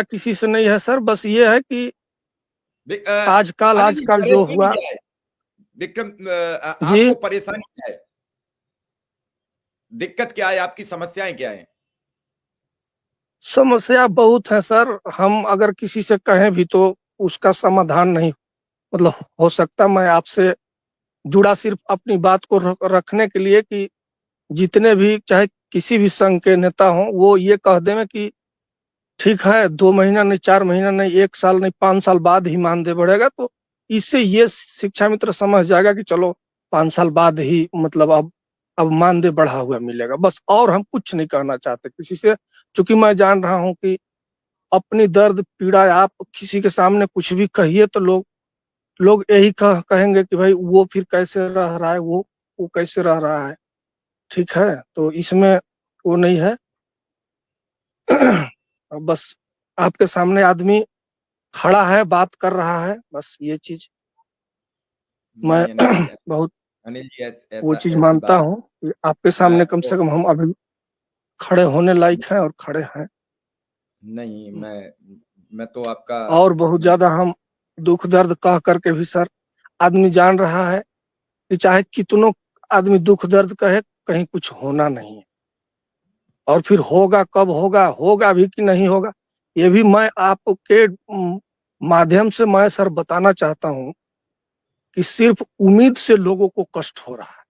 किसी से नहीं है सर, बस ये है कि आजकल अनिल जी, आजकल जो परेशानी हुआ क्या है विक्रम? जी, आपको परेशानी क्या है? दिक्कत क्या है? आपकी समस्याएं क्या है? समस्या बहुत है सर। हम अगर किसी से कहें भी तो उसका समाधान नहीं मतलब हो सकता। मैं आपसे जुड़ा सिर्फ अपनी बात को रखने के लिए कि जितने भी चाहे किसी भी संघ के नेता हों, वो ये कह दें कि ठीक है, 2 महीना नहीं, 4 महीना नहीं, 1 साल नहीं, 5 साल बाद ही मानदेय बढ़ेगा, तो इससे ये शिक्षा मित्र समझ जाएगा कि चलो 5 साल बाद ही मतलब अब मानदेय बढ़ा हुआ मिलेगा। बस, और हम कुछ नहीं कहना चाहते किसी से, क्योंकि मैं जान रहा हूं कि अपनी दर्द पीड़ा आप किसी के सामने कुछ भी कहिए तो लोग लोग यही कहेंगे कि भाई वो फिर कैसे रह रहा है, वो कैसे रह रहा है। ठीक है, तो इसमें वो नहीं है। बस आपके सामने आदमी खड़ा है, बात कर रहा है, बस ये चीज मैं नहीं अनिल जी, बहुत अनिल जी वो ऐसा चीज ऐसी मानता बात हूँ कि आपके सामने कम तो से कम हम अभी खड़े होने लायक हैं और खड़े हैं। नहीं। मैं तो आपका और बहुत ज्यादा हम दुख दर्द कह करके भी सर, आदमी जान रहा है कि चाहे कितनों आदमी दुख दर्द कहे, कहीं कुछ होना नहीं है। और फिर होगा, कब होगा, होगा भी कि नहीं होगा, ये भी मैं आपके माध्यम से मैं सर बताना चाहता हूँ कि सिर्फ उम्मीद से लोगों को कष्ट हो रहा है।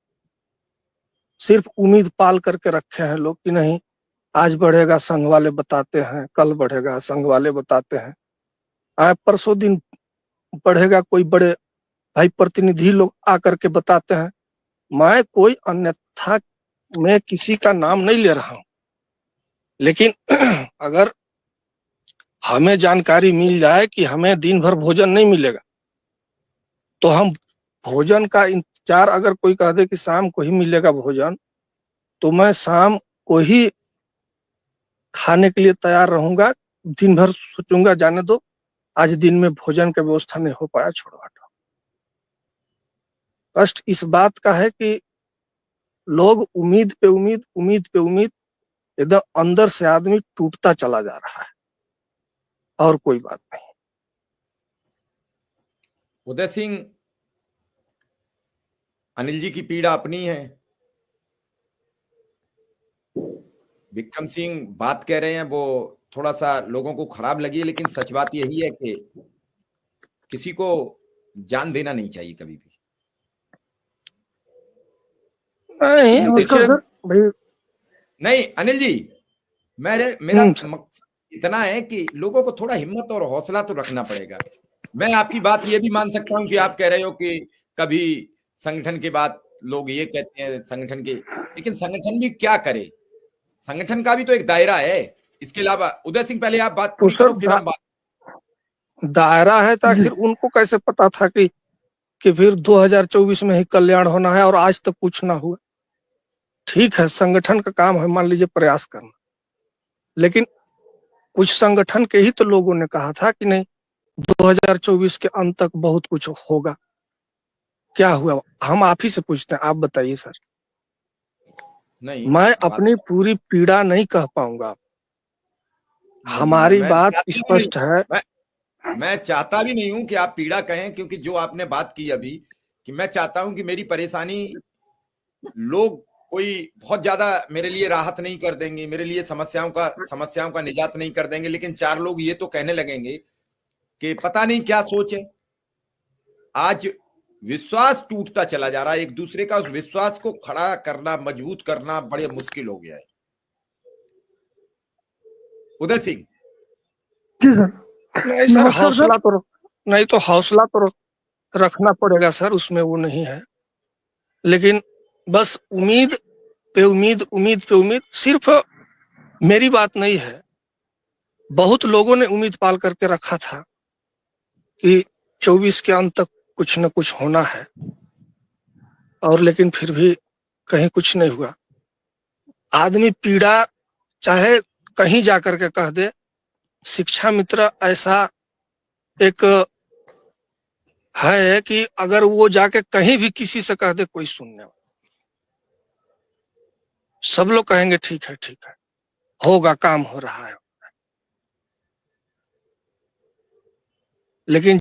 सिर्फ उम्मीद पाल करके रखे हैं लोग कि नहीं, आज बढ़ेगा संघ वाले बताते हैं, कल बढ़ेगा संघ वाले बताते हैं, परसों दिन बढ़ेगा कोई बड़े भाई प्रतिनिधि लोग आकर के बताते हैं। मैं कोई अन्यथा में किसी का नाम नहीं ले रहा हूं, लेकिन अगर हमें जानकारी मिल जाए कि हमें दिन भर भोजन नहीं मिलेगा, तो हम भोजन का इंतजार, अगर कोई कह दे कि शाम को ही मिलेगा भोजन, तो मैं शाम को ही खाने के लिए तैयार रहूंगा। दिन भर सोचूंगा जाने दो, आज दिन में भोजन का व्यवस्था नहीं हो पाया, छोड़ो हटो। कष्ट इस बात का है कि लोग उम्मीद पे उम्मीद, उम्मीद पे उम्मीद, एकदम अंदर से आदमी टूटता चला जा रहा है, और कोई बात नहीं। उदय सिंह, अनिल जी की पीड़ा अपनी है। विक्रम सिंह बात कह रहे हैं वो थोड़ा सा लोगों को खराब लगी है, लेकिन सच बात यही है कि किसी को जान देना नहीं चाहिए कभी भी। नहीं, देखिए, देखिए भाई। नहीं अनिल जी, मेरा सर, मकसद इतना है कि लोगों को थोड़ा हिम्मत और हौसला तो रखना पड़ेगा। मैं आपकी बात ये भी मान सकता हूं कि आप कह रहे हो कि कभी संगठन के बाद लोग ये कहते हैं संगठन के, लेकिन संगठन भी क्या करे? संगठन का भी तो एक दायरा है। इसके अलावा उदय सिंह, पहले आप बात तो पूरी सर करो, फिर हम बात। दायरा है, तो आखिर उनको कैसे पता था कि फिर 2024 में ही कल्याण होना है और आज तक कुछ ना हुआ। ठीक है, संगठन का काम है मान लीजिए प्रयास करना, लेकिन कुछ संगठन के ही तो लोगों ने कहा था कि नहीं, 2024 के अंत तक बहुत कुछ होगा। क्या हुआ? हम आप ही से पूछते हैं, आप बताइए सर। नहीं मैं बात, अपनी पूरी पीड़ा नहीं कह पाऊंगा। नहीं हमारी मैं बात चाहता भी नहीं। स्पष्ट है। मैं चाहता भी नहीं हूं कि आप पीड़ा कहें, क्योंकि जो आपने बात की अभी, कि मैं चाहता हूं कि मेरी परेशानी लोग कोई बहुत ज्यादा मेरे लिए राहत नहीं कर देंगे, मेरे लिए समस्याओं का निजात नहीं कर देंगे, लेकिन चार लोग ये तो कहने लगेंगे कि पता नहीं क्या सोच है। आज विश्वास टूटता चला जा रहा है एक दूसरे का, उस विश्वास को खड़ा करना, मजबूत करना बड़े मुश्किल हो गया है। उदय सिंह, जी सर। नहीं सर, हौसला तो नहीं, तो हौसला तो रखना पड़ेगा सर, उसमें वो नहीं है। लेकिन बस उम्मीद पे उम्मीद, उम्मीद पे उम्मीद, सिर्फ मेरी बात नहीं है। बहुत लोगों ने उम्मीद पाल करके रखा था कि 24 के अंत तक कुछ न कुछ होना है, और लेकिन फिर भी कहीं कुछ नहीं हुआ। आदमी पीड़ा चाहे कहीं जाकर के कह दे, शिक्षा मित्र ऐसा एक है कि अगर वो जाके कहीं भी किसी से कह दे, कोई सुनने वाला, सब लोग कहेंगे ठीक है, ठीक है, होगा, काम हो रहा है। लेकिन